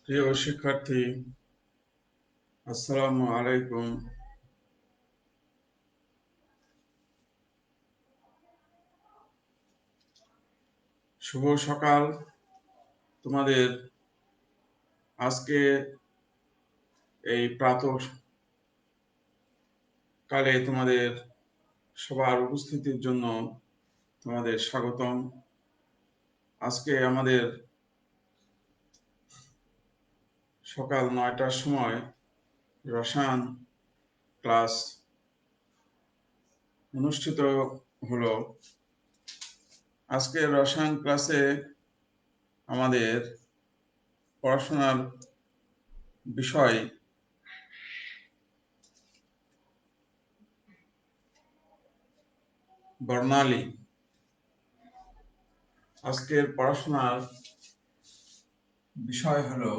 প্রিয় শিক্ষার্থী, আসসালামু আলাইকুম। শুভ সকাল। তোমাদের আজকে এই প্রাতঃকালে তোমাদের সবার উপস্থিতির জন্য তোমাদের স্বাগতম। আজকে আমাদের সকাল 9টার সময় রসায়ন ক্লাস অনুষ্ঠিত হলো। আজকে রসায়ন ক্লাসে আমাদের পড়াশোনার বিষয় বর্ণালী। আজকের পড়াশোনার বিষয় হলো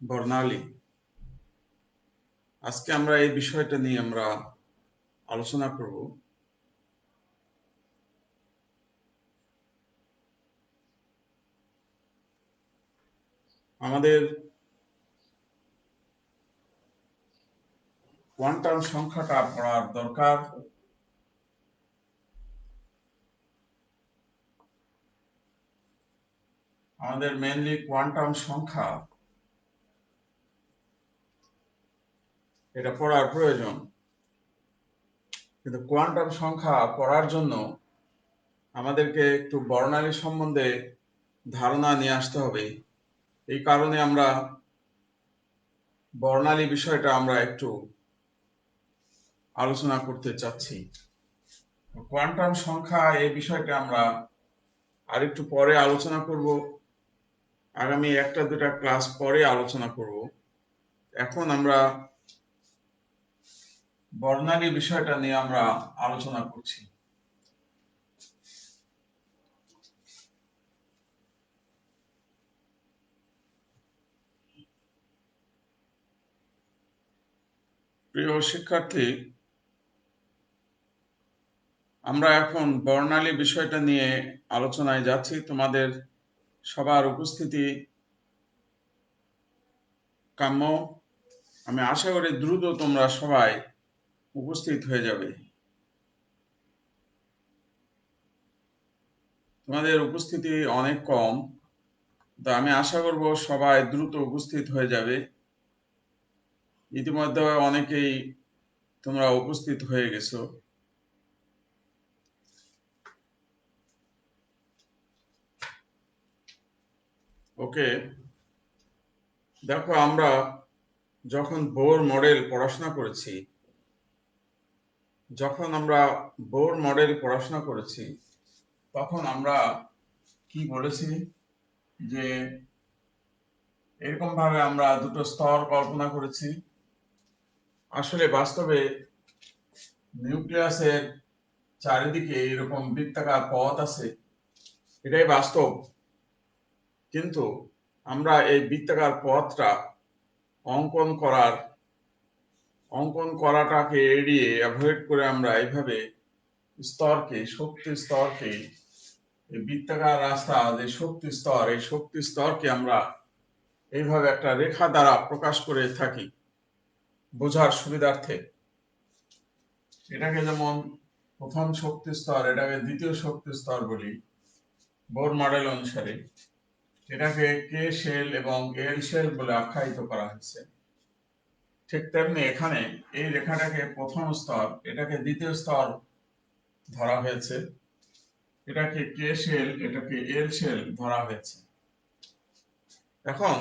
বর্ণালী। আজকে আমরা এই বিষয়টা নিয়ে আমরা আলোচনা করব। আমাদের কোয়ান্টাম সংখ্যাটা পড়ার দরকার। আমাদের মেইনলি কোয়ান্টাম সংখ্যা এটা পড়ার প্রয়োজন, কিন্তু কোয়ান্টাম সংখ্যা পড়ার জন্য আমাদেরকে একটু বর্ণালী সম্বন্ধে ধারণা নিয়ে আসতে হবে। এই কারণে আমরা বর্ণালী বিষয়টা আমরা একটু আলোচনা করতে চাচ্ছি। কোয়ান্টাম সংখ্যা এই বিষয়টা আমরা আরেকটু পরে আলোচনা করব, আগামী একটা দুটা ক্লাস পরে আলোচনা করব। এখন আমরা বর্ণালী বিষয়টা নিয়ে আমরা আলোচনা করছি। প্রিয় শিক্ষার্থী, আমরা এখন বর্ণালী বিষয়টা নিয়ে আলোচনায় যাচ্ছি। তোমাদের সবার উপস্থিতি কাম্য। আমি আশা করি দ্রুত তোমরা সবাই উপস্থিত হয়ে যাবে। তোমাদের উপস্থিতি অনেক কম, তো আমি আশা করব সবাই দ্রুত উপস্থিত হয়ে যাবে। ইতিমধ্যে অনেকেই তোমরা উপস্থিত হয়ে গেছো। ওকে, দেখো, আমরা যখন বোর মডেল পড়াশোনা করেছি তখন আমরা কি বলেছি যে এরকম ভাবে আমরা দুটো স্তর কল্পনা করেছি। আসলে বাস্তবে নিউক্লিয়াসের চারিদিকে এরকম বৃত্তাকার পথ আছে, এটাই বাস্তব। কিন্তু আমরা এই বৃত্তাকার পথটা অঙ্কন করাটাকে এড়িয়ে অ্যাভয়েড করে আমরা এইভাবে শক্তি স্তরকে, এই বৃত্তাকার রাস্তা যে শক্তি স্তর, এই শক্তি স্তরকে আমরা এইভাবে একটা রেখা দ্বারা প্রকাশ করে থাকি বোঝার সুবিধার্থে। এটাকে যেমন প্রথম শক্তি স্তর, এটাকে দ্বিতীয় শক্তি স্তর বলি বোর মডেল অনুসারে। এটাকে কে শেল এবং এল শেল বলে আখ্যায়িত করা হয়েছে। ঠিক তেমনি এখানে এই রেখাটাকে প্রথম স্তর, এটাকে দ্বিতীয় স্তর ধরা হয়েছে। এটাকে কে শেল, এটাকে এল শেল ধরা হয়েছে। এখন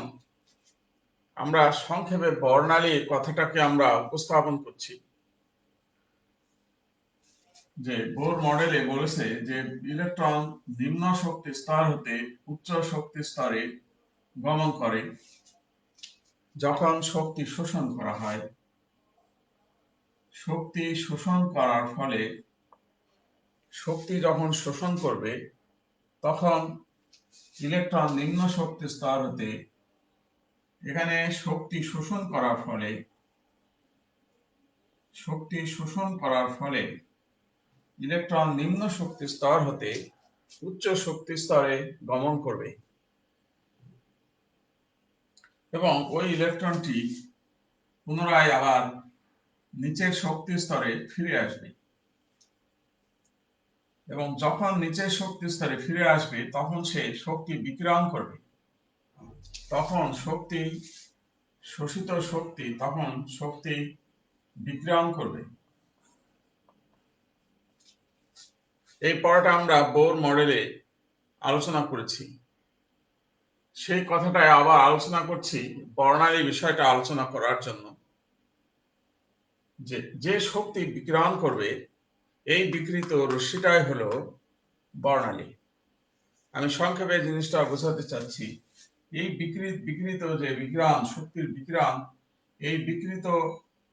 আমরা সংক্ষেপে বর্ণালী কথাটাকে আমরা উপস্থাপন করছি। যে বোর মডেলে বলেছে যে ইলেকট্রন নিম্ন শক্তি স্তর হতে উচ্চ শক্তি স্তরে গমন করে যখন শক্তি শোষণ করা হয়। শক্তি যখন শোষণ করবে তখন ইলেকট্রন নিম্ন শক্তি স্তর হতে, এখানে শক্তি শোষণ করার ফলে ইলেকট্রন নিম্ন শক্তি স্তর হতে উচ্চ শক্তি স্তরে গমন করবে এবং ওই ইলেকট্রনটি পুনরায় আবার নিচের শক্তি স্তরে ফিরে আসবে এবং যখন নিচের শক্তি স্তরে ফিরে আসবে তখন সে শক্তি বিকিরণ করবে। তখন শোষিত শক্তি বিকিরণ করবে। এই পড়াটা আমরা বোর মডেলে আলোচনা করেছি, সেই কথাটাই আবার আলোচনা করছি বর্ণালী বিষয়টা আলোচনা করার জন্য। যে শক্তি বিকিরণ করবে এই বিকৃত রশ্মিটাই হলো বর্ণালী। আমি সংক্ষেপে জিনিসটা বোঝাতে চাচ্ছি। এই বিকৃত যে বিকিরণ, শক্তির বিকিরণ, এই বিকৃত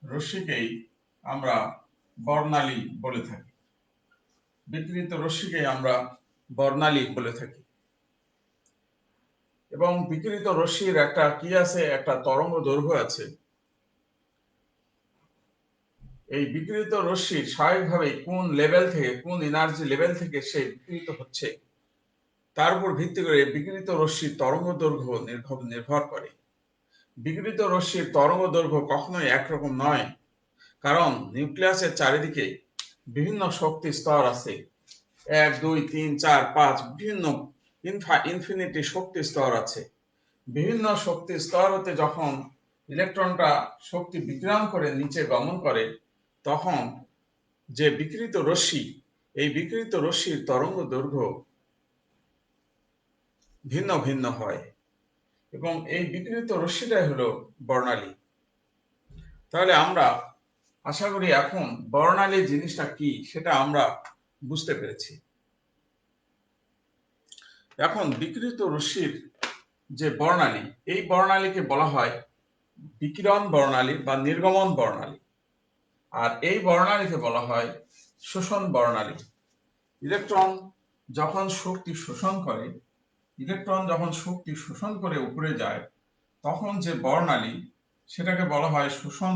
রশ্মিকেই আমরা বর্ণালী বলে থাকি। বিকৃত রশ্মিকে আমরা বর্ণালী বলে থাকি। এবং বিকৃত রশ্মির একটা কি আছে, একটা তরঙ্গ দৈর্ঘ্য আছে। এই বিকৃত রশ্মি স্বাভাবিকভাবে কোন লেভেল থেকে, কোন এনার্জি লেভেল থেকে সে বিকৃত হচ্ছে তার উপর ভিত্তি করে বিকৃত রশ্মির তরঙ্গ দৈর্ঘ্য নির্ভর করে। বিকৃত রশ্মির তরঙ্গ দৈর্ঘ্য কখনোই একরকম নয়, কারণ নিউক্লিয়াসের চারিদিকে বিভিন্ন শক্তি স্তর আছে। 1, 2, 3, 4, 5 বিভিন্ন ইনফিনিটি শক্তি স্তর আছে। বিভিন্ন শক্তি স্তর হতে যখন ইলেকট্রনটা শক্তি বিকিরণ করে নিচে গমন করে তখন যে বিকৃত রশ্মি, এই বিকৃত রশ্মির তরঙ্গ দৈর্ঘ্য ভিন্ন ভিন্ন হয় এবং এই বিকৃত রশ্মিটাই হলো বর্ণালী। তাহলে আমরা আশা করি এখন বর্ণালী জিনিসটা কি সেটা আমরা বুঝতে পেরেছি। এখন বিকৃত রশ্মির যে বর্ণালী, এই বর্ণালীকে বলা হয় বিকিরণ বর্ণালী বা নির্গমন বর্ণালী, আর এই বর্ণালীকে বলা হয় শোষণ বর্ণালী। ইলেকট্রন যখন শক্তি শোষণ করে উপরে যায় তখন যে বর্ণালী, সেটাকে বলা হয় শোষণ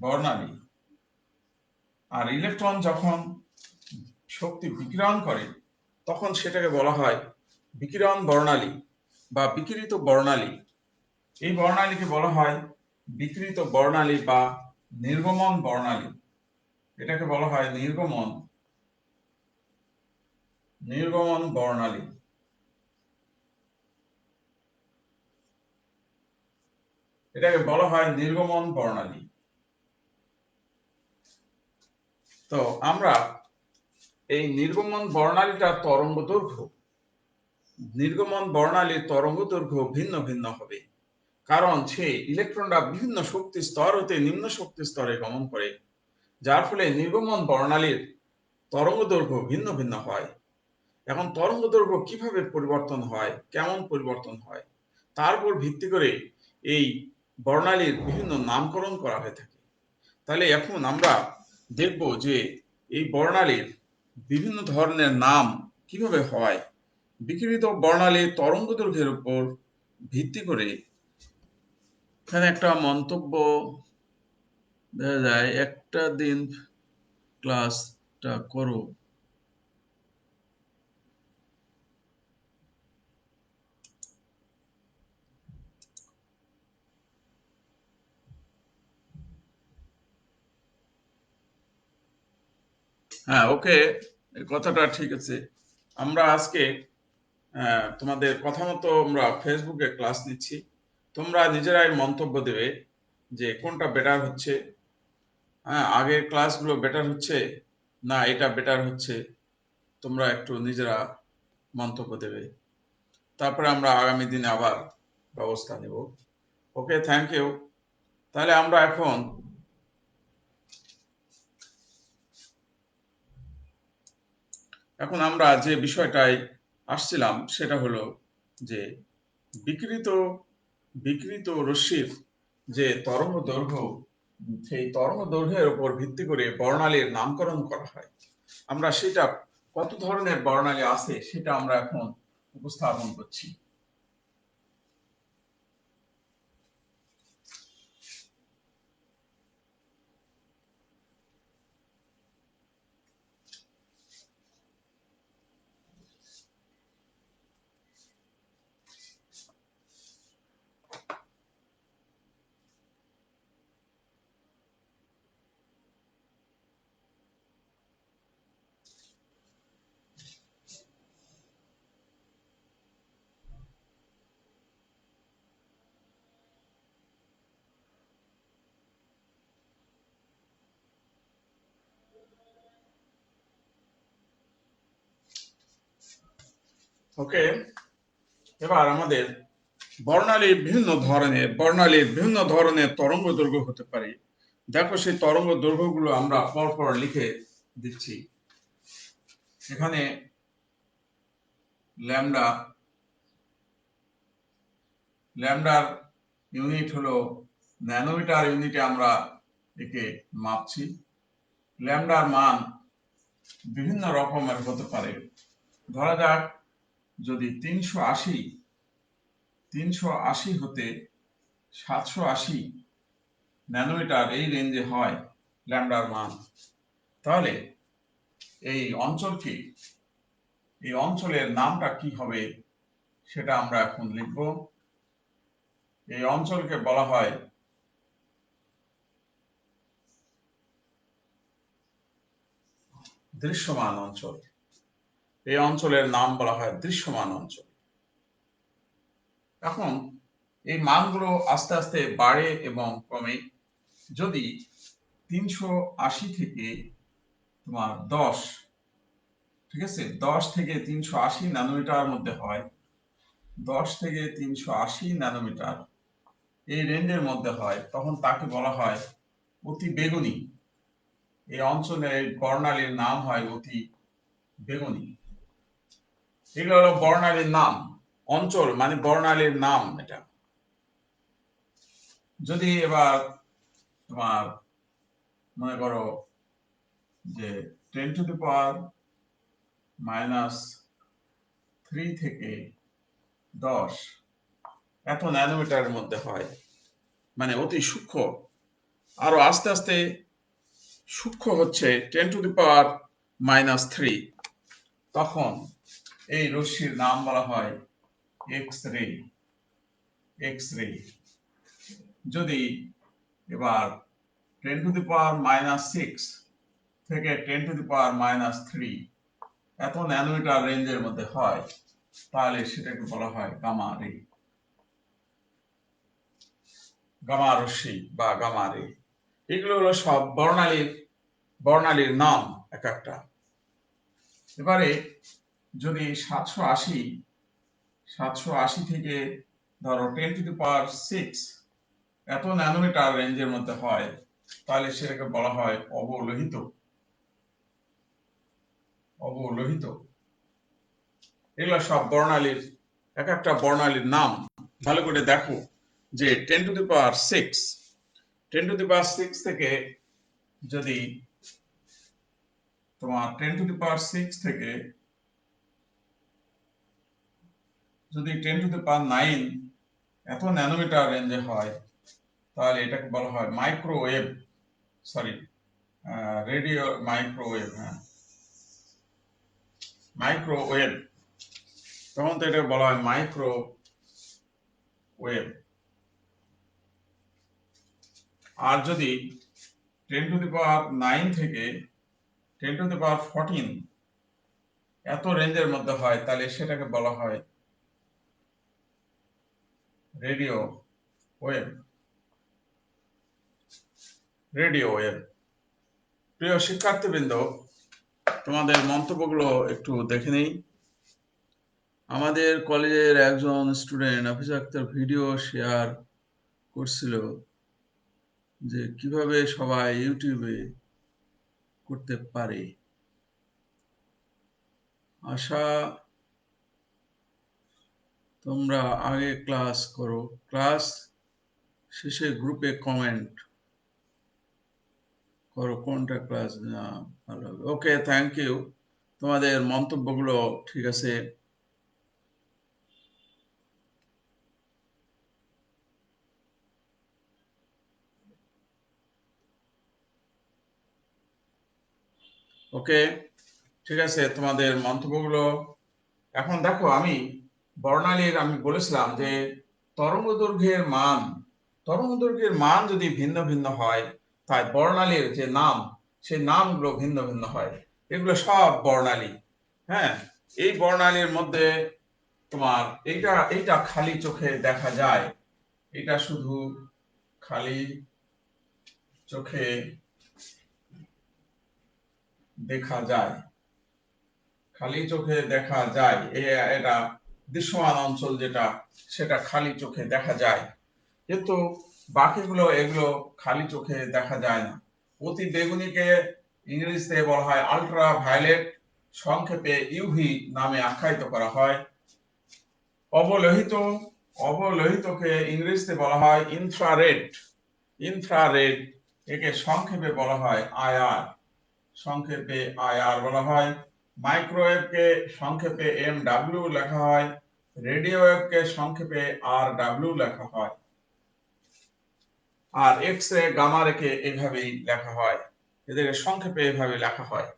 বর্ণালী। আর ইলেকট্রন যখন শক্তি বিকিরণ করে তখন সেটাকে বলা হয় বিকিরণ বর্ণালী বা বিকিরিত বর্ণালী। এই বর্ণালীকে বলা হয় বিকিরিত বর্ণালী বা নির্গমন বর্ণালী। এটাকে বলা হয় নির্গমন বর্ণালী। এটাকে বলা হয় নির্গমন বর্ণালী। তো আমরা এই নির্গমন বর্ণালীটার নির্গমন বর্ণালীর তরঙ্গ দৈর্ঘ্য ভিন্ন ভিন্ন হবে, কারণ সে ইলেকট্রনরা বিভিন্ন শক্তি স্তর হতে নিম্ন শক্তি স্তরে গমন করে, যার ফলে নির্গমন বর্ণালীর তরঙ্গ দৈর্ঘ্য ভিন্ন ভিন্ন হয়। এখন তরঙ্গ দৈর্ঘ্য কিভাবে পরিবর্তন হয়, কেমন পরিবর্তন হয়, তার উপর ভিত্তি করে এই বর্ণালীর বিভিন্ন নামকরণ করা হয়ে থাকে। তাহলে এখন আমরা দেখব যে এই বর্ণালীর বিভিন্ন ধরনের নাম কিভাবে হয়। বিকিরিত বর্ণালীর তরঙ্গ দৈর্ঘ্যের উপর ভিত্তি করে এখানে একটা মন্তব্য দেখা যায়, একটা দিন ক্লাসটা করো। হ্যাঁ, ওকে, এই কথাটা ঠিক আছে। আমরা আজকে তোমাদের কথা মতো আমরা ফেসবুকে ক্লাস নিচ্ছি। তোমরা নিজেরাই মন্তব্য দেবে যে কোনটা বেটার হচ্ছে। হ্যাঁ, আগের ক্লাসগুলো বেটার হচ্ছে না এটা বেটার হচ্ছে, তোমরা একটু নিজেরা মন্তব্য দেবে। তারপরে আমরা আগামী দিনে আবার ব্যবস্থা নেব। ওকে, থ্যাংক ইউ। তাহলে আমরা এখন আমরা যে বিষয়টায় আসছিলাম সেটা হলো যে বিকৃত বিকৃত রশ্মির যে তরঙ্গ দৈর্ঘ্য, সেই তরঙ্গ দৈর্ঘ্যের উপর ভিত্তি করে বর্ণালীর নামকরণ করা হয়। আমরা সেটা কত ধরনের বর্ণালী আছে সেটা আমরা এখন উপস্থাপন করছি। ওকে, এবার আমাদের বর্ণালীর বিভিন্ন ধরনের তরঙ্গ দৈর্ঘ্য হতে পারে। দেখো সেই তরঙ্গ দৈর্ঘ্যগুলো আমরা পরপর লিখে দিচ্ছি। এখানে ল্যামডার ইউনিট হলো ন্যানোমিটার ইউনিটে আমরা একে মাপছি। ল্যামডার মান বিভিন্ন রকমের হতে পারে। ধরা যাক যদি 380 হতে 780 ন্যানোমিটার এই রেঞ্জে হয় ল্যামডার মান, তাহলে এই অঞ্চলের নামটা কি হবে সেটা আমরা এখন লিখব। এই অঞ্চলকে বলা হয় দৃশ্যমান অঞ্চল। এই অঞ্চলের নাম বলা হয় দৃশ্যমান অঞ্চল। এখন এই মানগুলো আস্তে আস্তে বাড়ে এবং কমে। যদি 380 থেকে তোমার 10, ঠিক আছে, 10 থেকে 380 ন্যানোমিটার মধ্যে হয়, 10 থেকে 380 ন্যানোমিটার এই রেঞ্জের মধ্যে হয়, তখন তাকে বলা হয় অতি বেগুনি। এই অঞ্চলের বর্ণালীর নাম হয় অতি বেগুনি। এগুলো হলো বর্ণালীর নাম। অঞ্চল মানে বর্ণালীর নাম এটা। যদি এবার তোমার মনে করো যে 10⁻³ থেকে 10 এত ন্যানোমিটারের মধ্যে হয়, মানে অতি সূক্ষ্ম, আরো আস্তে আস্তে সূক্ষ্ম হচ্ছে 10⁻³ তখন এই রশ্মির নাম বলা হয় এক্স রে। যদি এবার 10⁻⁶ থেকে 10⁻³ এত ন্যানোমিটার রেঞ্জের মধ্যে হয়, তাহলে সেটাকে বলা হয় গামা রশ্মি বা গামা রে। এগুলো হলো সব বর্ণালীর নাম এক একটা। এবারে যদি 780 থেকে ধরো 10⁶ এত ন্যানোমিটার রেঞ্জের মধ্যে হয়, তাহলে সেটাকে বলা হয় অবলোহিত। এগুলো সব এক একটা বর্ণালীর নাম। ভালো করে দেখো যে 10⁶ থেকে যদি তোমার 10⁶ থেকে যদি 10⁹ এত ন্যানোমিটার রেঞ্জে হয়, তাহলে এটাকে বলা হয় মাইক্রোওয়েভ। তখন তো এটাকে বলা হয় মাইক্রোওয়েভ। আর যদি 10⁹ থেকে 10⁻14 এত রেঞ্জের মধ্যে হয়, তাহলে সেটাকে বলা হয় রেডিও ওয়েভ। প্রিয় শিক্ষার্থীবৃন্দ, তোমাদের মন্তব্যগুলো একটু দেখে নেই। আমাদের কলেজের একজন স্টুডেন্ট হাফিজ আক্তার ভিডিও শেয়ার করছিল যে কিভাবে সবাই ইউটিউবে করতে পারে। আশা তোমরা আগে ক্লাস করো, ক্লাস শেষে গ্রুপে কমেন্ট করো কোনটা ক্লাস ভালো হবে। ওকে, থ্যাংক ইউ, তোমাদের মন্তব্যগুলো ঠিক আছে। ওকে, ঠিক আছে, তোমাদের মন্তব্যগুলো। এখন দেখো, আমি বলেছিলাম যে তরঙ্গ দৈর্ঘ্যের মান যদি ভিন্ন ভিন্ন হয়, তাই বর্ণালীর যে নাম, সেই নামগুলো ভিন্ন ভিন্ন হয়। এগুলো সব বর্ণালী। হ্যাঁ, এই বর্ণালীর মধ্যে তোমার এইটা খালি চোখে দেখা যায়, এটা শুধু খালি চোখে দেখা যায়। খালি চোখে দেখা যায়, এটা দৃশ্যমান অঞ্চল যেটা, সেটা খালি চোখে দেখা যায়। কিন্তু বাকিগুলো এগুলো খালি চোখে দেখা যায় না। অতি বেগুনিকে ইংরেজিতে বলা হয় আল্ট্রা ভায়োলেট, সংক্ষেপে ইউভি নামে আখ্যায়িত করা হয়। অবলোহিত অবলোহিতকে ইংরেজিতে বলা হয় ইনফ্রারেড। ইনফ্রারেড একে সংক্ষেপে বলা হয় আইআর, সংক্ষেপে আইআর বলা হয়। মাইক্রোওয়েভকে সংক্ষেপে এমডব্লিউ লেখা হয়। রেডিও ওয়েভকে সংক্ষেপে আরডব্লিউ লেখা হয়। আর এক্স রে গামা রেকে এইভাবেই লেখা হয়, এদের সংক্ষেপে এইভাবে লেখা হয়।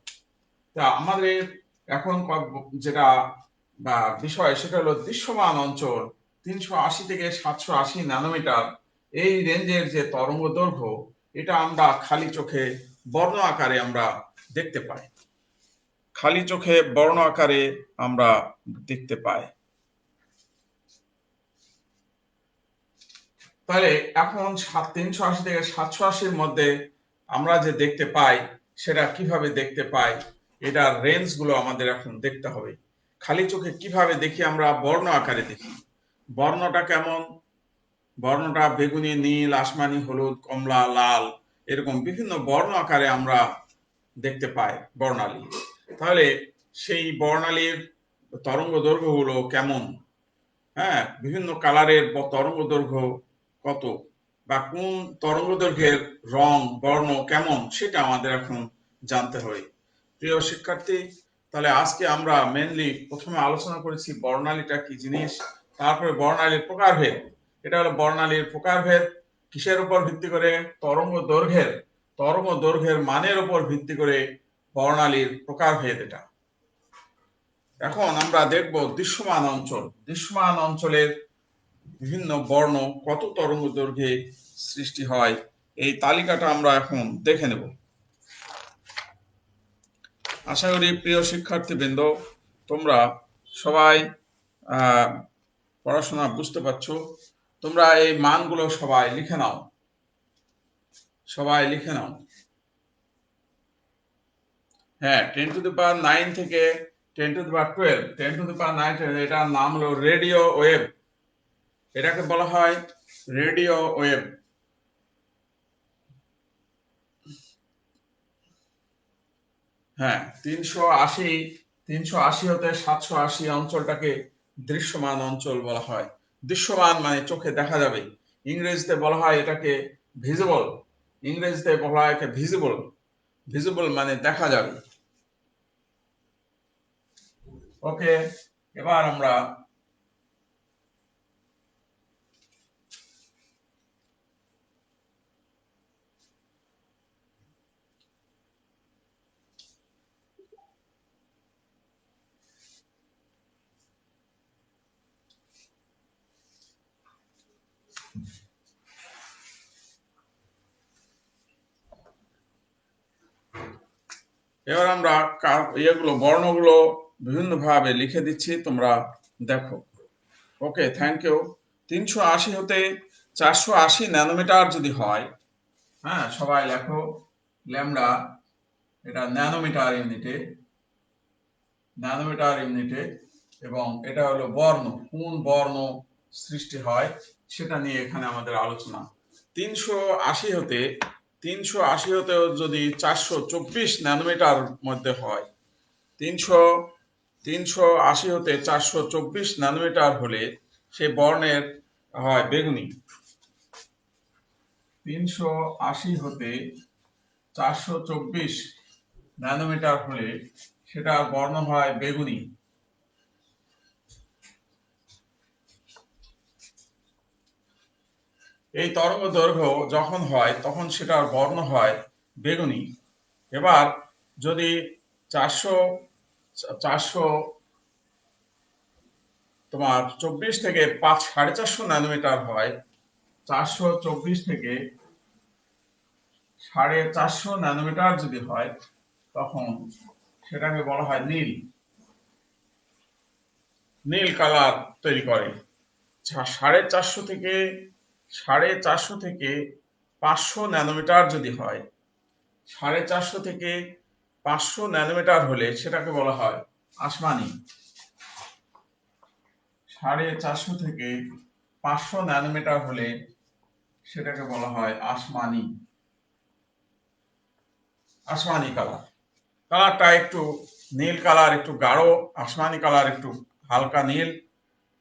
তা আমাদের এখন যেটা বা বিষয় সেটা হলো দৃশ্যমান অঞ্চল 380 থেকে 780 ন্যানোমিটার, এই রেঞ্জের যে তরঙ্গ দৈর্ঘ্য, এটা আমরা খালি চোখে বর্ণ আকারে আমরা দেখতে পাই। খালি চোখে বর্ণ আকারে আমরা দেখতে পাই। তাহলে এখন 380 থেকে 780 মধ্যে আমরা যে দেখতে পাই, সেটা কিভাবে দেখতে পাই, এটার রেঞ্জ গুলো আমাদের এখন দেখতে হবে। খালি চোখে কিভাবে দেখি আমরা বর্ণ আকারে দেখি। বর্ণটা কেমন? বর্ণটা বেগুনি, নীল, আসমানি, হলুদ, কমলা, লাল, এরকম বিভিন্ন বর্ণ আকারে আমরা দেখতে পাই বর্ণালী। তাহলে সেই বর্ণালীর তরঙ্গ দৈর্ঘ্য গুলো কেমন, হ্যাঁ, বিভিন্ন কালারের তরঙ্গ দৈর্ঘ্য কত, বা কোন তরঙ্গ দৈর্ঘ্যের রং বর্ণ কেমন, সেটা আমাদের এখন জানতে হবে। প্রিয় শিক্ষার্থী, তাহলে আজকে আমরা মেনলি প্রথমে আলোচনা করেছি বর্ণালীটা কি জিনিস, তারপরে বর্ণালীর প্রকারভেদ। এটা হলো বর্ণালীর প্রকারভেদ কিসের উপর ভিত্তি করে? তরঙ্গ দৈর্ঘ্যের মানের উপর ভিত্তি করে বর্ণালীর প্রকারভেদ এটা। এখন আমরা দেখব দৃশ্যমান অঞ্চল। দৃশ্যমান অঞ্চলের বিভিন্ন বর্ণ কত তরঙ্গ দৈর্ঘ্যে সৃষ্টি হয়, এই তালিকাটা আমরা এখন দেখে নেব। আশা করি প্রিয় শিক্ষার্থীবৃন্দ, তোমরা সবাই পড়াশোনা বুঝতে পারছো। তোমরা এই মানগুলো সবাই লিখে নাও, সবাই লিখে নাও। হ্যাঁ, 10 টু দি পাওয়ার 9 থেকে 10 two the power 12, 10 two the পাওয়ার 9, এটার নাম হলো রেডিও ওয়েভ। এটাকে বলা হয় রেডিও ওয়েভ। হ্যাঁ, 380 হতে 780 অঞ্চলটাকে দৃশ্যমান অঞ্চল বলা হয়। দৃশ্যমান মানে চোখে দেখা যাবে। ইংরেজিতে বলা হয় এটাকে ভিজিবল। ইংরেজিতে বলা হয় একে ভিজিবল। ভিজিবল মানে দেখা যাবে। ওকে, এবার আমরা এগুলো বর্ণগুলো বিভিন্নভাবে লিখে দিচ্ছি, তোমরা দেখো। ওকে, থ্যাংক ইউ। 380 হতে 480 ন্যানোমিটার যদি হয়, হ্যাঁ, সবাই লেখো ল্যামডা, এটা ন্যানোমিটার ইউনিটে, এবং এটা হলো বর্ণ, কোন বর্ণ সৃষ্টি হয় সেটা নিয়ে এখানে আমাদের আলোচনা। 380 হতেও যদি 424 ন্যানোমিটার মধ্যে হয়, 380 হতে 424 ন্যানোমিটার হলে সে বর্ণের হয় বেগুনি। 380 হতে 424 ন্যানোমিটার হলে সেটা বর্ণ হয় বেগুনি। এই তরঙ্গ দৈর্ঘ্য যখন হয় তখন সেটার বর্ণ হয় বেগুনি। এবার যদি 400 তোমার 24 থেকে 450 ন্যানোমিটার হয়, 424 থেকে 450 ন্যানোমিটার যদি হয়, তখন সেটাকে বলা হয় নীল। নীল কালার তৈরি করে। 450 থেকে 500 ন্যানোমিটার যদি হয়, 450 থেকে 500 ন্যানোমিটার হলে সেটাকে বলা হয় আসমানি। 450 থেকে 500 ন্যানোমিটার হলে সেটাকে বলা হয় আসমানি। আসমানি কালার, কালারটা একটু নীল কালার, একটু গাঢ় আসমানি কালার, একটু হালকা নীল।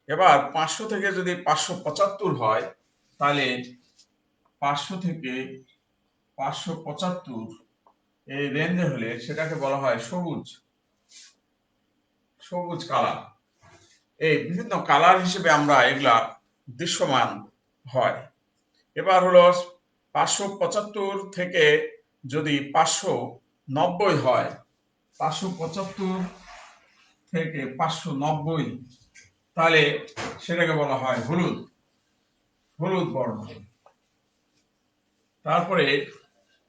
এবার 500 থেকে যদি 575 হয়, তাহলে 500 থেকে 575 এই রেঞ্জে হলে সেটাকে বলা হয় সবুজ, সবুজ কালার। এই বিভিন্ন কালার হিসেবে আমরা এগুলা দৃশ্যমান হয়। এবার হলো 575 থেকে যদি 590 হয়, 575 থেকে 590, তাহলে সেটাকে বলা হয় হলুদ, হলুদ বর্ণ। তারপরে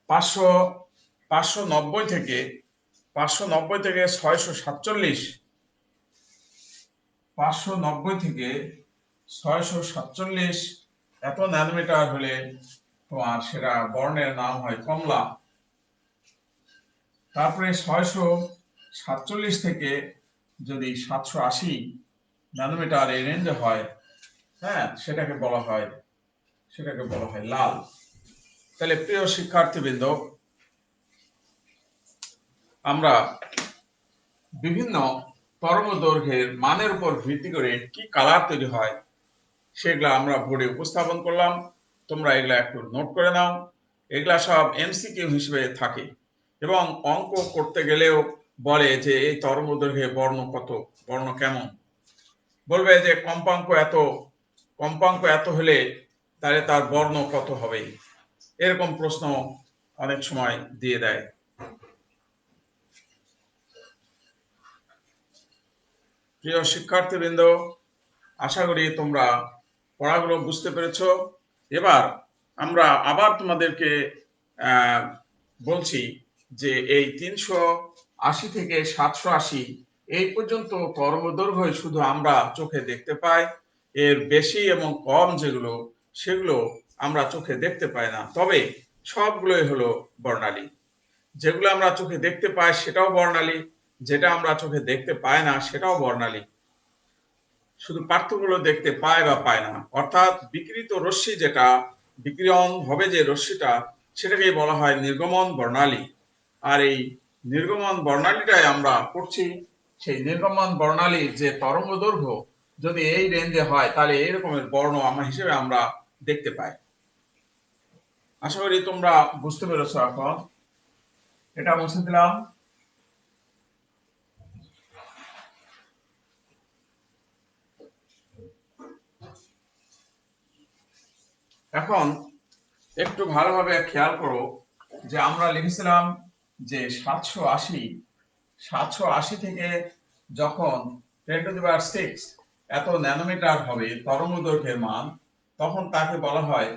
590 থেকে 647, 590 থেকে 647 এত ন্যানোমিটার হলে তোমার সেটা বর্ণের নাম হয় কমলা। তারপরে 647 থেকে যদি 780 ন্যানোমিটার এই রেঞ্জে হয়, হ্যাঁ, সেটাকে বলা হয় লাল। তাহলে প্রিয় শিক্ষার্থীবৃন্দ, আমরা বিভিন্ন তরঙ্গদৈর্ঘ্যের মানের উপর ভিত্তি করে কি কালার তৈরি হয় সেগুলা আমরা বোর্ডে উপস্থাপন করলাম। তোমরা এগুলা একটু নোট করে নাও। এগুলা সব এমসিকিউ হিসেবে থাকে এবং অঙ্ক করতে গেলেও বলে যে এই তরঙ্গদৈর্ঘ্যে বর্ণ কত, বর্ণ কেমন, বলবে যে কম্পাঙ্ক এত হলে তাহলে তার বর্ণ কত হবে, এরকম প্রশ্ন অনেক সময় দিয়ে দেয়। প্রিয় শিক্ষার্থীবৃন্দ, আশা করি তোমরা পড়াগুলো বুঝতে পেরেছো। এবার আমরা আবার তোমাদেরকে বলছি যে এই 380 থেকে 780 এই পর্যন্ত তরঙ্গদৈর্ঘ্য শুধু আমরা চোখে দেখতে পাই। এর বেশি এবং কম যেগুলো, সেগুলো আমরা চোখে দেখতে পাই না। তবে সবগুলোই হলো বর্ণালী। যেগুলো আমরা চোখে দেখতে পাই সেটাও বর্ণালী, যেটা আমরা চোখে দেখতে পাই না সেটাও বর্ণালী। শুধু পার্থক্যগুলো দেখতে পায় বা পায় না। অর্থাৎ বিকিরিত রশ্মি, যেটা বিকিরণ হবে যে রশ্মিটা, সেটাকেই বলা হয় নির্গমন বর্ণালী। আর এই নির্গমন বর্ণালীটাই আমরা পড়ছি। সেই নির্গমন বর্ণালীর যে তরঙ্গ দৈর্ঘ্য যদি এই রেঞ্জে হয়, তাহলে এই রকমের বর্ণ হিসেবে আমরা দেখতে পাই। আশা করি তোমরা বুঝতে পেরেছো। এখন এটা মুছে দিলাম। এখন একটু ভালোভাবে খেয়াল করো যে আমরা লিখেছিলাম যে 780 থেকে যখন 10⁶ এত ন্যানোমিটার হবে তরঙ্গ দৈর্ঘ্যের মান, তখন তাকে বলা হয়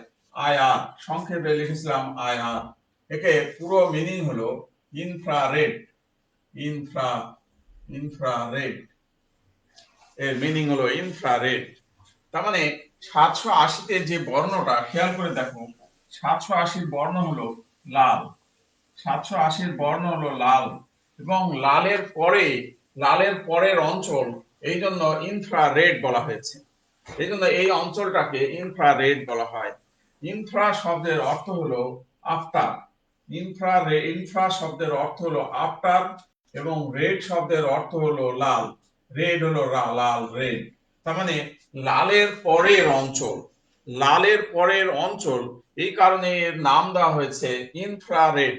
আইআর। সংক্ষেপে লিখেছিলাম আইআর। একে পুরো মিনিং হলো ইনফ্রারেড। ইনফ্রারেড এর মিনিং হলো ইনফ্রারেড। তার মানে 780-তে যে বর্ণটা, খেয়াল করে দেখো, 780-র বর্ণ হলো লাল। 780-র বর্ণ হলো লাল এবং লালের পরের অঞ্চল, এই জন্য ইনফ্রারেড বলা হয়েছে। এই জন্য এই অঞ্চলটাকে ইনফ্রারেড বলা হয়। ইনফ্রা শব্দের অর্থ হলো আফটার। ইনফ্রা শব্দের অর্থ হলো আফটার এবং রেড শব্দের অর্থ হলো লাল। রেড হলো লাল, রেড। তার মানে লালের পরের অঞ্চল, লালের পরের অঞ্চল, এই কারণে এর নাম দেওয়া হয়েছে ইনফ্রারেড।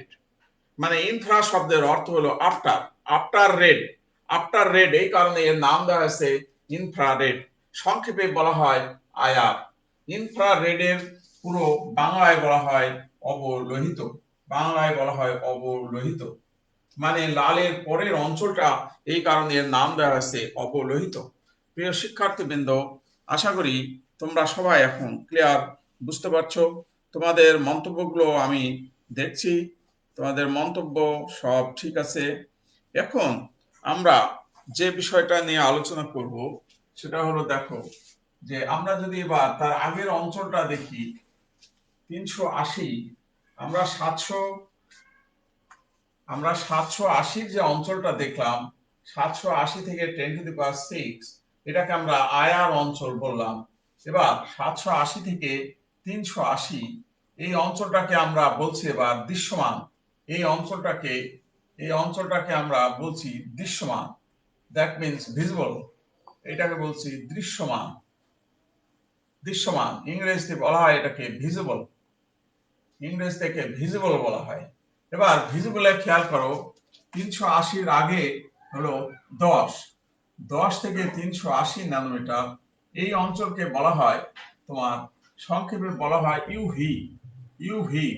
মানে ইনফ্রা শব্দের অর্থ হলো আফটার, আফটার রেড, এই কারণে এর নাম দেওয়া হয়েছে ইনফ্রারেড। সংক্ষেপে বলা হয় আইআর। ইনফ্রারেডের পুরো বাংলায় বলা হয় অবলোহিত। বাংলায় বলা হয় অবলোহিত, মানে লালের পরের অঞ্চলটা, এই কারণে এর নাম দেওয়া হয়েছে অবলোহিত। প্রিয় শিক্ষার্থীবৃন্দ, আশা করি তোমরা সবাই এখন ক্লিয়ার, বুঝতে পারছো। তোমাদের মন্তব্যগুলো আমি দেখছি, তোমাদের মন্তব্য সব ঠিক আছে। এখন আমরা যে বিষয়টা নিয়ে আলোচনা করব সেটা হলো, দেখো যে আমরা যদি এবার তার আগের অঞ্চলটা দেখি, 380, আমরা 780-র যে অঞ্চলটা দেখলাম, 780 থেকে 10⁶ এটাকে আমরা আইআর অঞ্চল বললাম। এবার 780 থেকে 380 এই অঞ্চলটাকে আমরা বলছি এবার দৃশ্যমান। এই অঞ্চলটাকে আমরা বলছি দৃশ্যমান, দ্যাট মিনস ভিজিবল। এটাকে বলছি দৃশ্যমান। দৃশ্যমান ইংরেজিতে বলা হয় এটাকে ভিজিবল, ইংরেজি থেকে ভিজিবল বলা হয়। এবার ভিজিবলে খেয়াল করো, 380 আগে হলো 10 থেকে 380 ন্যানোমিটার, এই অঞ্চলকে বলা হয় তোমার সংক্ষেপে বলা হয় ইউভি। ইউভি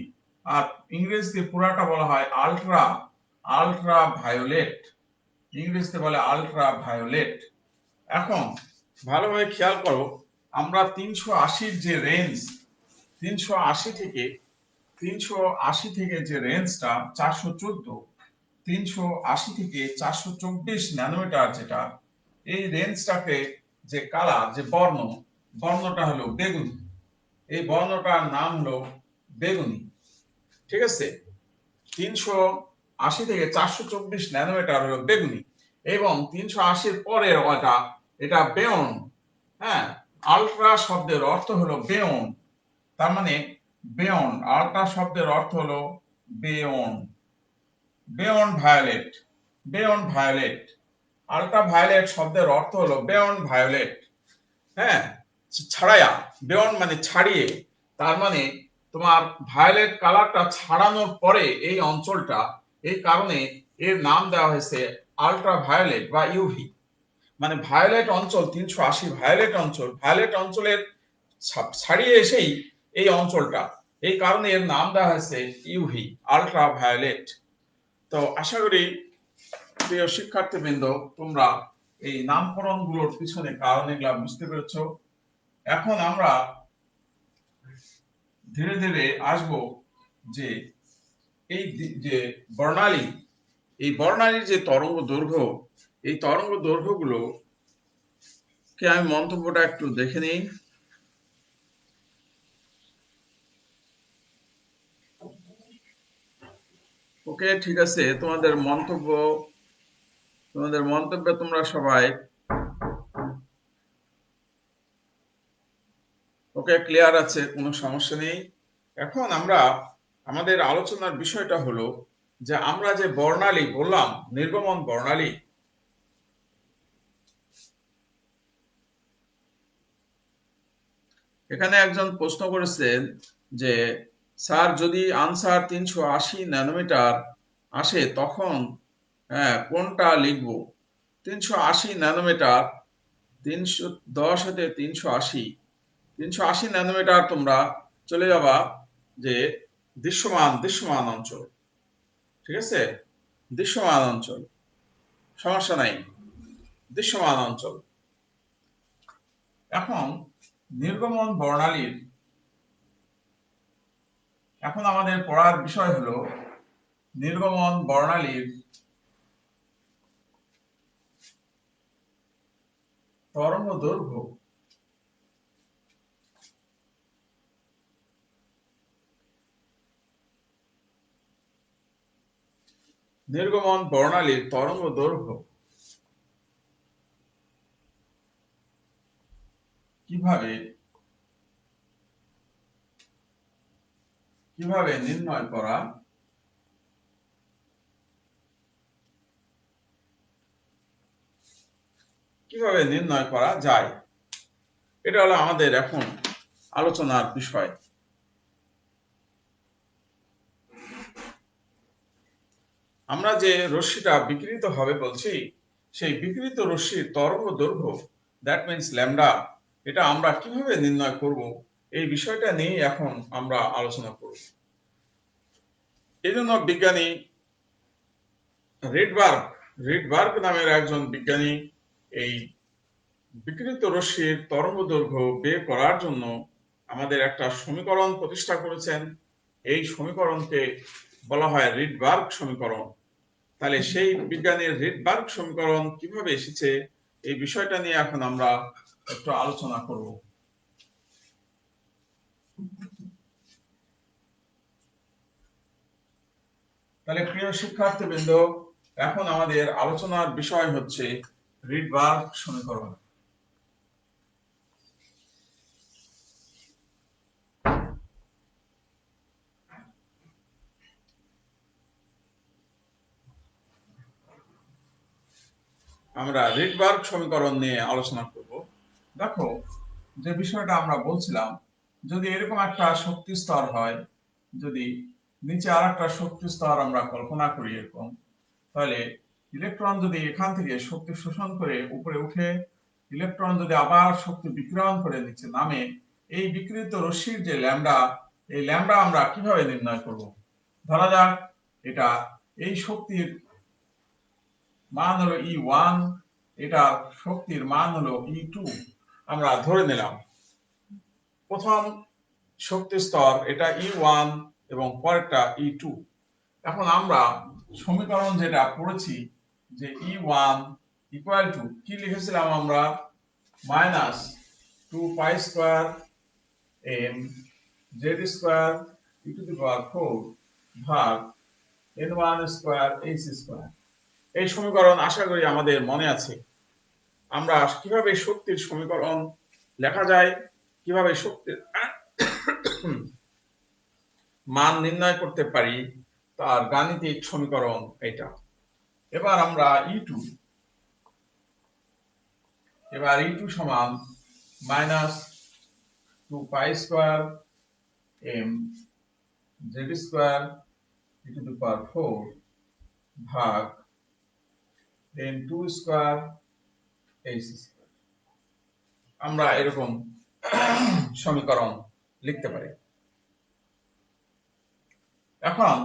আর ইংরেজিতে পুরাটা বলা হয় আলট্রা ভায়োলেট। ইংরেজিতে বলে আলট্রা ভায়োলেট। এখন ভালোভাবে খেয়াল করো, আমরা 380 যে রেঞ্জ, 380 থেকে যে রেঞ্জটা 414, 380 থেকে 424 ন্যানোমিটার, যেটা এই রেঞ্জটাকে যে কালার, যে বর্ণটা হলো বেগুনি। এই বর্ণটার নাম হলো বেগুনি। ঠিক আছে, 380 থেকে 424 ন্যানোমিটার হলো বেগুনি, এবং 380 পরের এটা বেয়ন। হ্যাঁ, আলট্রা শব্দের অর্থ হলো বেয়ন, তার মানে বেয়ন, আলট্রা শব্দের অর্থ হলো বেয়ন। বেয়ন ভায়োলেট, বেয়ন ভায়োলেট, আলট্রা ভায়োলেট শব্দের অর্থ হলো বেয়ন ভায়োলেট। হ্যাঁ, ছাড়াইয়া, বেয়ন মানে ছাড়িয়ে, তার মানে তোমার ভায়োলেট কালারটা ছাড়ানোর পরে এই অঞ্চলটা, এই কারণে এর নাম দেওয়া হয়েছে আলট্রা ভায়োলেট বা ইউভি। মানে ভায়োলেট অঞ্চল 380, ভায়োলেট অঞ্চলের ছাড়িয়ে এসেই এই অঞ্চলটা, এই কারণে এর নাম দেওয়া হয়েছে ইউভি, আলট্রা ভায়োলেট। তো আশা করি প্রিয় শিক্ষার্থীবৃন্দ, তোমরা এই নামকরণ গুলোর পিছনে কারণ এগুলা বুঝতে পেরেছ। এখন আমরা ধীরে ধীরে আসব যে এই যে বর্ণালী, এই বর্ণালীর যে তরঙ্গ দৈর্ঘ্য, এই তরঙ্গ দৈর্ঘ্যগুলো কে আমি মন্তব্যটা একটু দেখে নিই। ওকে, ঠিক আছে, তোমাদের মন্তব্যে তোমরা সবাই ওকে ক্লিয়ার আছে, কোনো সমস্যা নেই। এখন আমরা আমাদের আলোচনার বিষয়টা হলো যে আমরা যে বর্ণালী বললাম, নির্গমন বর্ণালী, এখানে একজন প্রশ্ন করেছেন যে স্যার, যদি আনসার 380 ন্যানোমিটার আসে তখন কোনটা লিখব? 380 ন্যানোমিটার, 310 হতে 380 ন্যানোমিটার, তোমরা চলে যাবা যে দৃশ্যমান অঞ্চল। ঠিক আছে, দৃশ্যমান অঞ্চল, সমস্যা নাই, দৃশ্যমান অঞ্চল। এখন নির্গমন বর্ণালীর, এখন আমাদের পড়ার বিষয় হলো নির্গমন বর্ণালীর তরঙ্গ দৈর্ঘ্য। নির্গমন বর্ণালীর তরঙ্গ দৈর্ঘ্য কিভাবে নির্ণয় করা যায়, এটা হলো আমাদের এখন আলোচনার বিষয়। আমরা যে রশ্মিটা বিকিরিত হবে বলছি, সেই বিকিরিত রশ্মির তরঙ্গ দৈর্ঘ্য, দ্যাট মিনস ল্যামডা, এটা আমরা কিভাবে নির্ণয় করব, এই বিষয়টা নিয়ে এখন আমরা আলোচনা করব। এই জন্য বিজ্ঞানী রিডবার্গ নামের একজন বিজ্ঞানী এই বিকিরিত রশ্মির তরঙ্গ দৈর্ঘ্য বের করার জন্য আমাদের একটা সমীকরণ প্রতিষ্ঠা করেছেন। এই সমীকরণকে বলা হয় রিডবার্গ সমীকরণ। তাহলে সেই বিজ্ঞানীর রিডবার্গ সমীকরণ কিভাবে এসেছে, এই বিষয়টা নিয়ে এখন আমরা একটু আলোচনা করব। তাহলে প্রিয় শিক্ষার্থীবৃন্দ, এখন আমাদের আলোচনার বিষয় হচ্ছে রিডবার্গ সমীকরণ। আমরা রিডবার্গ সমীকরণ নিয়ে আলোচনা করব। দেখো, যে বিষয়টা আমরা বলছিলাম, যদি এরকম একটা শক্তি স্তর হয়, যদি নিচে আর একটা শক্তি স্তর আমরা কল্পনা করি এরকম, তাহলে ইলেকট্রন যদি এখান থেকে শক্তি শোষণ করে উপরে উঠে, ইলেকট্রন যদি আবার শক্তি বিকিরণ করে নিচে নামে, এই বিকিরিত রশ্মির যে ল্যামডা, এই ল্যামডা আমরা কিভাবে নির্ণয় করব? ধরা যাক এটা এই শক্তির মান হলো E1, এটা শক্তির মান হলো E2। আমরা ধরে নিলাম প্রথম শক্তি স্তর এটা E1 এবং পরেরটা E2। এখন আমরা সমীকরণ যেটা পড়েছি যে E1 ইকুয়াল টু কি লিখেছিলাম আমরা, minus 2 pi square m z square e to the power 4 ভাগ n1 স্কয়ার h স্কয়ার। এই সমীকরণ আশা করি আমাদের মনে আছে। আমরা কিভাবে শক্তির সমীকরণ লেখা যায়, কিভাবে শক্তির মান নির্ণয় করতে পারি, তার গাণিতিক সমীকরণ এটা। এবার আমরা E2 সমান minus 2 pi square m z square e to the power 4 ভাগ n2 স্কয়ার h স্কয়ার। আমরা এরকম সমীকরণ লিখতে পারি। এখন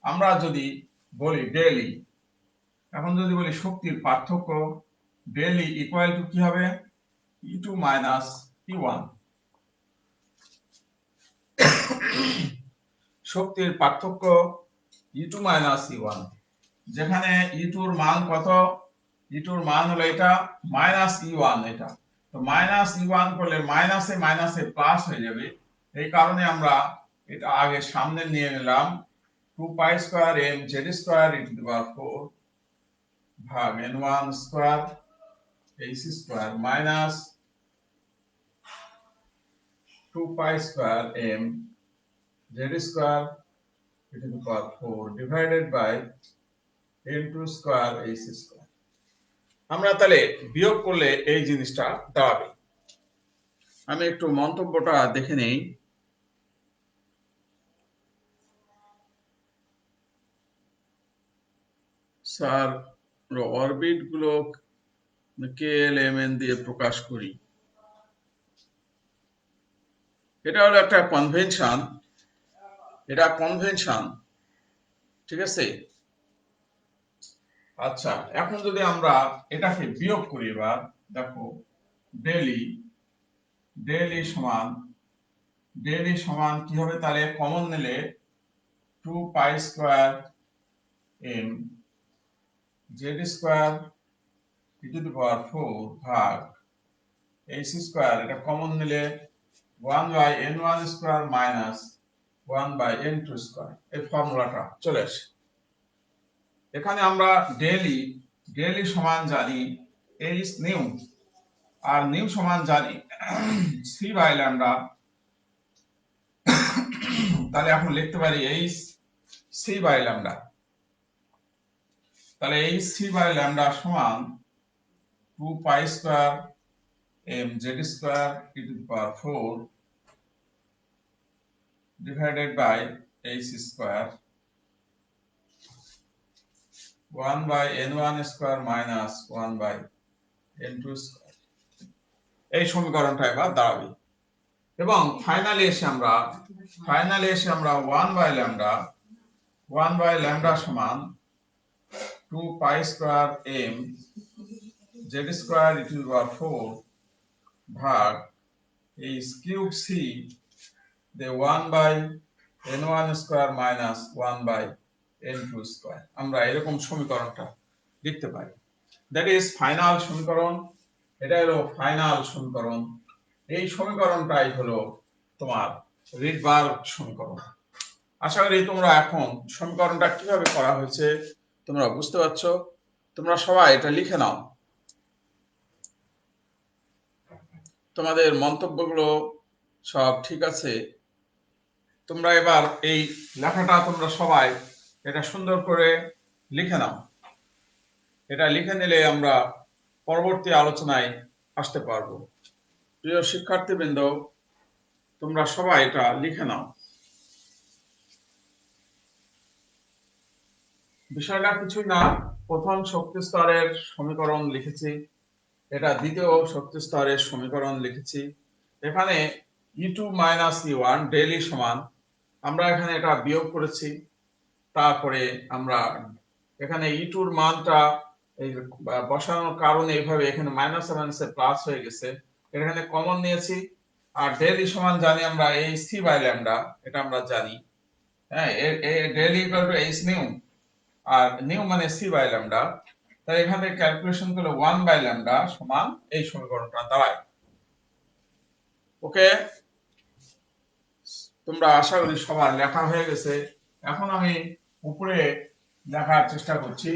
আমরা যদি বলি ডেলি, এখন যদি বলি শক্তির পার্থক্য, ডেলি ইকুয়াল টু কি হবে, E2 মাইনাস E1। শক্তির পার্থক্য E2 মাইনাস E1, যেখানে E2 এর মান কত, E2 এর মান হলো এটা মাইনাস E1, এটা তো মাইনাস E1 করলে মাইনাসে মাইনাসে প্লাস হয়ে যাবে, এই কারণে আমরা এটা আগে সামনে নিয়ে নিলাম 2 পাই square m z square e to the power 4 ভাগ n1 square h square minus 2 pi square m z square e to the power 4 divided by n2 square h square. আমরা তাহলে বিয়োগ করলে এই জিনিসটা দাঁড়াবে। আমি একটু মন্তব্যটা দেখে নেই। স্যার, অরবিট গুলো KLMN দিয়ে প্রকাশ করি, এটা হলো একটা কনভেনশন, এটা কনভেনশন, ঠিক আছে। আচ্ছা, এখন যদি আমরা এটাকে বিয়োগ করি, এবার দেখো ডেলি সমান কি হবে, তাহলে কমন নিলে 2 পাই square m z square e to the power 4 ভাগ h স্কয়ার, এটা কমন নিলে 1 by n1 square minus 1 by n2 square. এই ফর্মুলাটা চলে আসে। এখানে আমরা ডেলি সমান জানি h নিউ, আর নিউ সমান জানি c বাই ল্যামডা। তাহলে এখন লিখতে পারি h c বাই ল্যামডা। তাহলে h c বাই ল্যামডা সমান 2 পাই square m z square e to the power 4 divided by h square 1 by n1 square minus 1 by n2 square. এই সমীকরণটা এবার দাঁড়াবে। এবং ফাইনালি এসে আমরা 1 বাই ল্যামডা সমান 2 পাই square m z square e to the power 4 ভাগ h cube c the 1 by n1 square minus 1 by n2 square. আমরা এরকম সমীকরণটা লিখতে পারি। দ্যাট ইজ ফাইনাল সমীকরণ। এটা হলো ফাইনাল সমীকরণ। এই সমীকরণটাই হলো তোমার রিডবার্গ সমীকরণ। আশা করি তোমরা এখন সমীকরণটা কিভাবে করা হয়েছে তোমরা বুঝতে পারছো? তোমরা সবাই এটা লিখে নাও। তোমাদের মন্তব্যগুলো সব ঠিক আছে। তোমরা এবার এই লেখাটা তোমরা সবাই এটা সুন্দর করে লিখে নাও। এটা লিখে নিলে আমরা পরবর্তী আলোচনায় আসতে পারবো। প্রিয় শিক্ষার্থীবৃন্দ, তোমরা সবাই এটা লিখে নাও। বিষয়টা কিছুই না, প্রথম শক্তি স্তরের সমীকরণ লিখেছি, এটা দ্বিতীয় শক্তি স্তরের সমীকরণ লিখেছি। এখানে E2 মাইনাস E1 ডেল সমান, আমরা এখানে এটা বিয়োগ করেছি। তারপরে আমরা এখানে E2 এর মানটা এই বসানোর কারণে এইভাবে এখানে মাইনাস মাইনাসে প্লাস হয়ে গেছে, এখানে কমন নিয়েছি। আর ডেল সমান জানি আমরা এই সি বাই ল্যামডা, এটা আমরা জানি। হ্যাঁ, del equal to h nu, আর নিউ মানে সি বাই ল্যামডা। তাই এখান থেকে ক্যালকুলেশন করলে 1 বাই ল্যামডা সমান এই সমীকরণটা দাঁড়ায়। ওকে, তোমরা আশা করি সবার লেখা হয়ে গেছে। এখন আমি উপরে লেখার চেষ্টা করছি।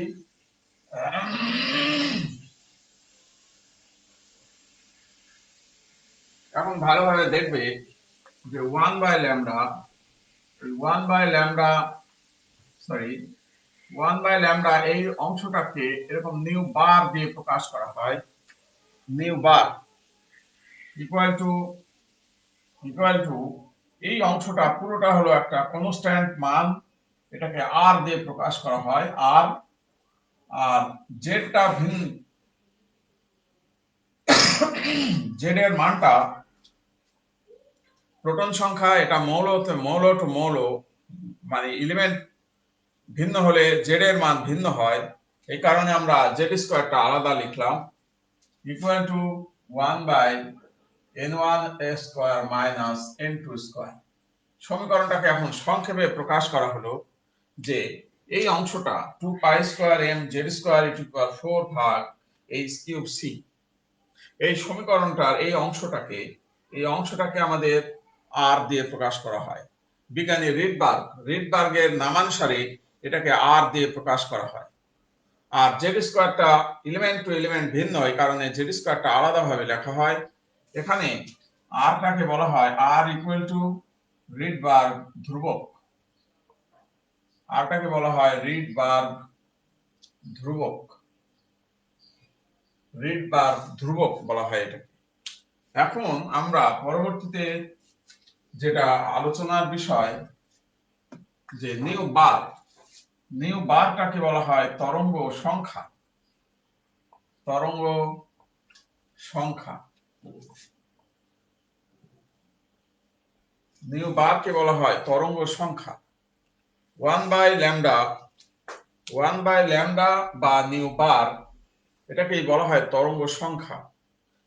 এখন ভালোভাবে দেখবে যে 1 by lambda, 1 by lambda, sorry 1 by lambda এই অংশটাকে এরকম নিউ বার দিয়ে প্রকাশ করা হয়। নিউ বার ইকুয়াল টু এই অংশটা পুরোটা হলো একটা কনস্ট্যান্ট মান, এটাকে আর দিয়ে প্রকাশ করা হয়। আর আর জেডটা ভিন্ন, জেড এর মানটা প্রোটন সংখ্যা, এটা মৌল টু মৌল, মানে এলিমেন্ট ভিন্ন হলে জেড এর মান ভিন্ন হয়। এই কারণে আমরা জেড স্কোয়ারটা আলাদা লিখলাম, equal to 1 by n1 square minus n2 square. সমীকরণটাকে এখন সংক্ষেপে প্রকাশ করা হলো যে এই অংশটা 2 pi square m Z square E to the power 4 ভাগ এইচ কিউব সি। এই সমীকরণটার এই অংশটাকে আমাদের আর দিয়ে প্রকাশ করা হয়। বিজ্ঞানী রিডবার্গের নামানুসারে এটাকে আর দিয়ে প্রকাশ করা হয়। আর জেড স্কোয়ারটা এলিমেন্ট টু এলিমেন্ট ভিন্ন, এই কারণে জেড স্কোয়ারটা আলাদাভাবে লেখা হয়। এখানে আরটাকে বলা হয় আর ইকুয়াল টু রিডবার্গ ধ্রুবক। আরটাকে বলা হয় রিডবার্গ ধ্রুবক বলা হয় এটাকে। এখন আমরা পরবর্তীতে যেটা আলোচনার বিষয়, যে নিউ বারটাকে বলা হয় তরঙ্গ সংখ্যা। নিউ বারকে বলা হয় তরঙ্গ সংখ্যা। 1 বাই ল্যামডা বা নিউ বার, এটাকেই বলা হয় তরঙ্গ সংখ্যা।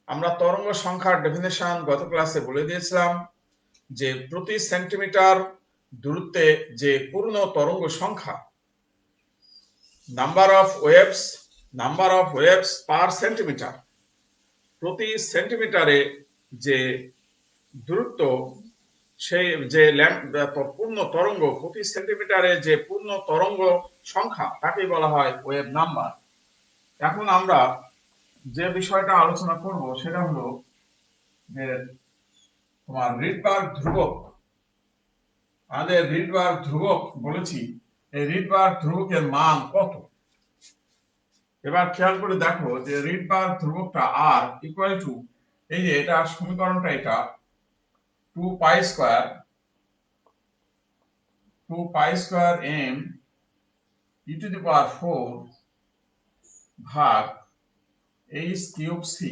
আমরা তরঙ্গ সংখ্যার ডেফিনেশন গত ক্লাসে বলে দিয়েছিলাম যে প্রতি সেন্টিমিটার দূরত্বে যে পূর্ণ তরঙ্গ সংখ্যা, number of waves per centimetre, প্রতি সেন্টিমিটারে যে দূরত্ব, সেই যে পূর্ণ তরঙ্গ, প্রতি সেন্টিমিটারে যে পূর্ণ তরঙ্গ সংখ্যা, তাকেই বলা হয় ওয়েভ নাম্বার। এখন আমরা যে বিষয়টা আলোচনা করব সেটা হলো যে তোমার রিডবার্গ ধ্রুবক। আমাদের রিডবার্গ ধ্রুবক বলেছি, এই রিডবার্গ ধ্রুবকের মান কত। এবার খেয়াল করে দেখো যে রিডবার্গ ধ্রুবকটা আর ইকুয়াল টু, এই যে এটা সমীকরণটা, এটা 2 পাই square m e to the power 4 ভাগ এইচ কিউব সি।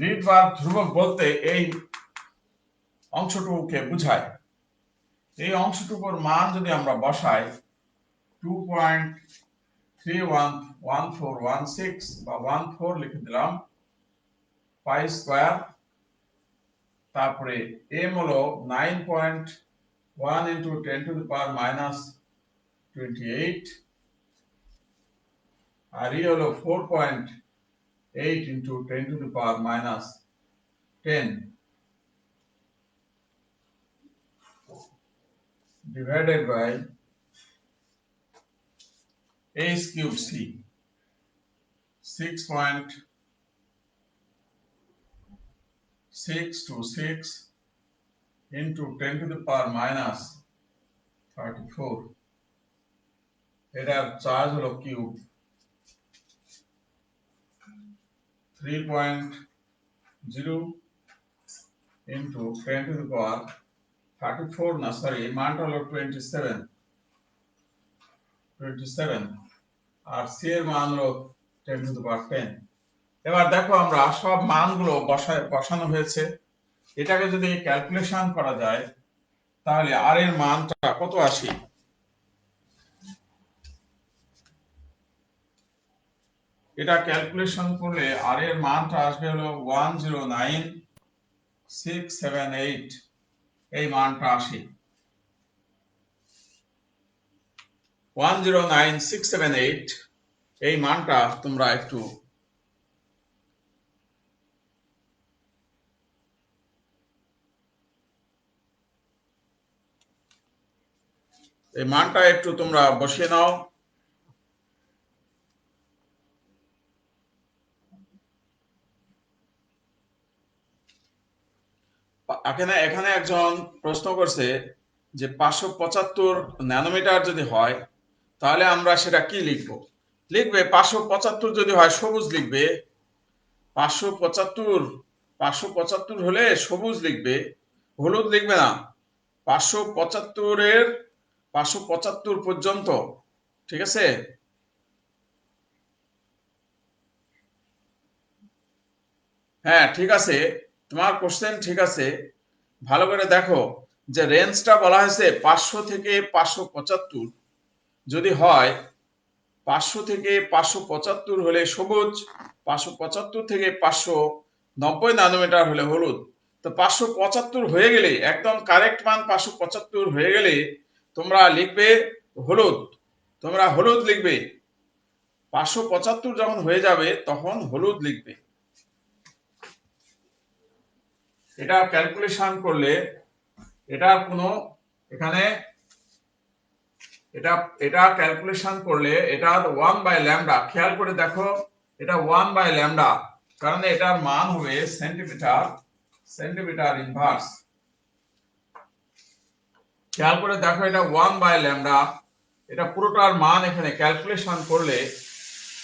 রিডবার্গ ধ্রুবক বলতে এই অংশটুকুকে বোঝায়। এই অংশটুকুর মান যদি আমরা বসাই 2.311416 বা 14 লিখে দিলাম পাই স্কয়ার, তারপরে m হলো 9.1 into 10 to the power minus 28, R e হলো 4.8 into 10 to the power minus 10 divided by h cube c 6.626 into 10 to the power minus 34 এটার চার্জ হলো cube 3.0 into 10 to the power 34 না sorry মানটা হলো 27 আর C এর মান হলো 10 to the power 10। এবার দেখো আমরা সব মানগুলো বসানো হয়েছে। এটাকে যদি ক্যালকুলেশন করা যায় তাহলে আর এর মানটা কত আসে? এটা ক্যালকুলেশন করলে আর এর মানটা আসবে হলো 109678 এই মানটা আসে 109678 এই মানটা তোমরা একটু তোমরা বসিয়ে নাও। এখানে একজন প্রশ্ন করছে যে 575 ন্যানোমিটার যদি হয় তাহলে আমরা সেটা কি লিখবে 575 যদি হয় সবুজ লিখবে 575 হলে সবুজ লিখবে, হলুদ লিখবে না। 575 পর্যন্ত, ঠিক আছে? হ্যাঁ ঠিক আছে, তোমার কোশ্চেন ঠিক আছে। ভালো করে দেখো যে রেঞ্জটা বলা হয়েছে 500 থেকে 575 যদি হয়, 500 থেকে 575 হলে সবুজ, 575 থেকে 590 ন্যানোমিটার হলে হলুদ। তো 575 হয়ে গেলে একদম কারেক্ট মান 575 হয়ে গেলে তোমরা লিখবে হলুদ, তোমরা হলুদ লিখবে। 575 যখন হয়ে যাবে তখন হলুদ লিখবে। এটা ক্যালকুলেশন করলে এটার কোনো এখানে এটা ক্যালকুলেশন করলে এটা 1/λ, খেয়াল করে দেখো এটা 1/λ, কারণ এটার মান হবে সেন্টিমিটার ইনভার্স। খেয়াল করে দেখো এটা 1/λ, এটা পুরোটার মান এখানে ক্যালকুলেশন করলে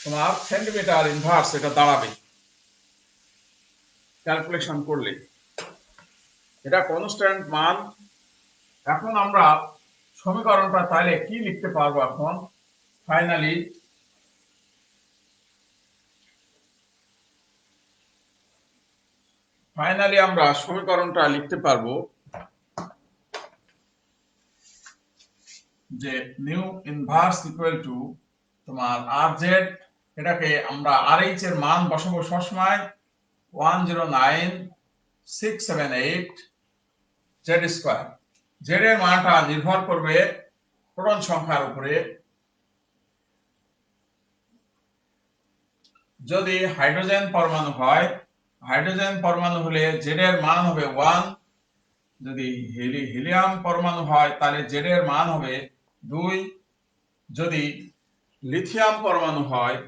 তোমার সেন্টিমিটার ইনভার্স এটা দাঁড়াবে ক্যালকুলেশন করলে। এটা কনস্ট্যান্ট মান। এখন আমরা সমীকরণটা তাহলে কি লিখতে পারবো? এখন ফাইনালি আমরা সমীকরণটা লিখতে পারবো যে নিউ ইনভার্স ইকুয়াল টু তোমার আর জেড, এটাকে আমরা আর এইচ এর মান বসাবো সবসময় 109678 জেড স্কয়ার। জেড এর মানটা নির্ভর করবে প্রোটন সংখ্যার উপরে। যদি হাইড্রোজেন পরমাণু হয়, হাইড্রোজেন পরমাণু হলে জেড এর মান হবে 1, যদি হিলিয়াম পরমাণু হয় তাহলে জেড এর মান হবে 2, যদি লিথিয়াম পরমাণু হয়,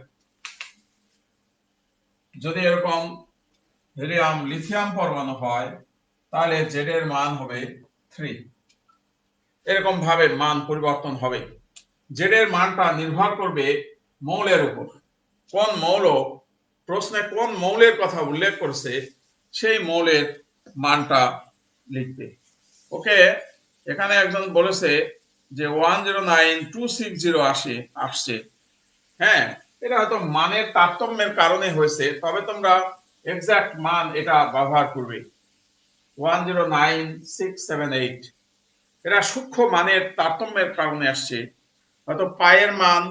যদি এরকম হিলিয়াম লিথিয়াম পরমাণু হয় তাহলে জেড এর মান হবে 3। এরকম ভাবে মান পরিবর্তন হবে। জেড এর মানটা নির্ভর করবে মৌলের উপর, কোন মৌল, প্রশ্নে কোন মৌলের কথা উল্লেখ করছে সেই মৌলের মানটা লিখবে। ওকে, এখানে একজন বলেছে যে 109260 আসছে। হ্যাঁ, এটা হয়তো মানের তারতম্যের কারণে হয়েছে, তবে তোমরা এক্সাক্ট মান এটা ব্যবহার করবে 109678। এটা সূক্ষ্ম মানের তারতম্যের কারণে আসছে। হয়তো পায়ের মান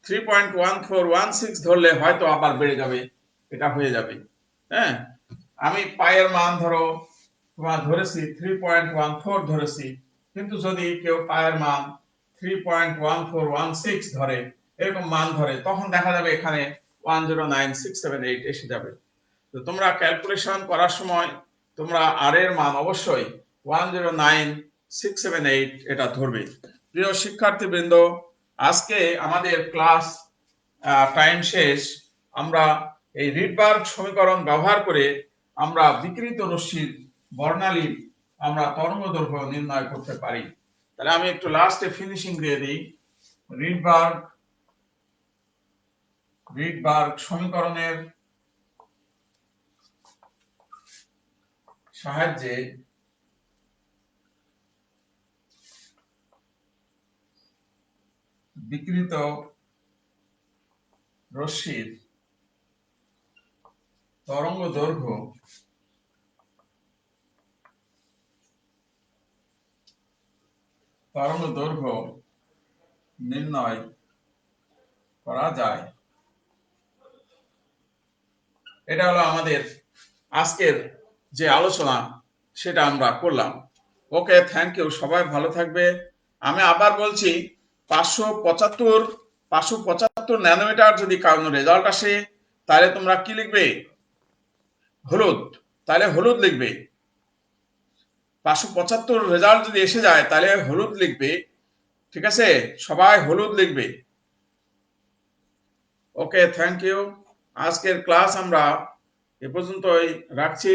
3.1416 ধরলে হয়তো আবার বেড়ে যাবে, এটা হয়ে যাবে। হ্যাঁ, আমি পায়ের মান ধরো তোমার ধরেছি 3.14 ধরেছি, কিন্তু যদি কেউ পায়ের মান 3.1416 ধরে, এরকম মান ধরে, তখন দেখা যাবে এখানে 109678 এসে যাবে। তো তোমরা ক্যালকুলেশন করার সময় তোমরা আর এর মান অবশ্যই 109678 এটা ধরবে। প্রিয় শিক্ষার্থীবৃন্দ, আজকে আমাদের ক্লাস টাইম শেষ। আমরা এই রিডবার্গ সমীকরণ ব্যবহার করে আমরা বিকৃত রশ্মির বর্ণালী আমরা তরঙ্গদৈর্ঘ্য নির্ণয় করতে পারি। তাহলে আমি একটু লাস্টে ফিনিশিং দিয়ে দিই। রিডবার্গ সমীকরণের সাহায্যে বিকৃত রশ্মির তরঙ্গদৈর্ঘ্য নির্ণয় করা যায়। এটা হলো আমাদের আজকের যে আলোচনা, সেটা আমরা করলাম। ওকে, থ্যাংক ইউ। সবাই ভালো থাকবে। আমি আবার বলছি, 575 ন্যানোমিটার যদি কারণ রেজাল্ট আসে, তাহলে তোমরা কি লিখবে? হলুদ। তাহলে হলুদ লিখবে। 575 রেজাল্ট যদি এসে যায় তাহলে হলুদ লিখবে। ঠিক আছে, সবাই হলুদ লিখবে। ওকে, থ্যাংক ইউ। আজকের ক্লাস আমরা এ পর্যন্তই রাখছি।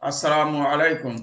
আসসালামু আলাইকুম।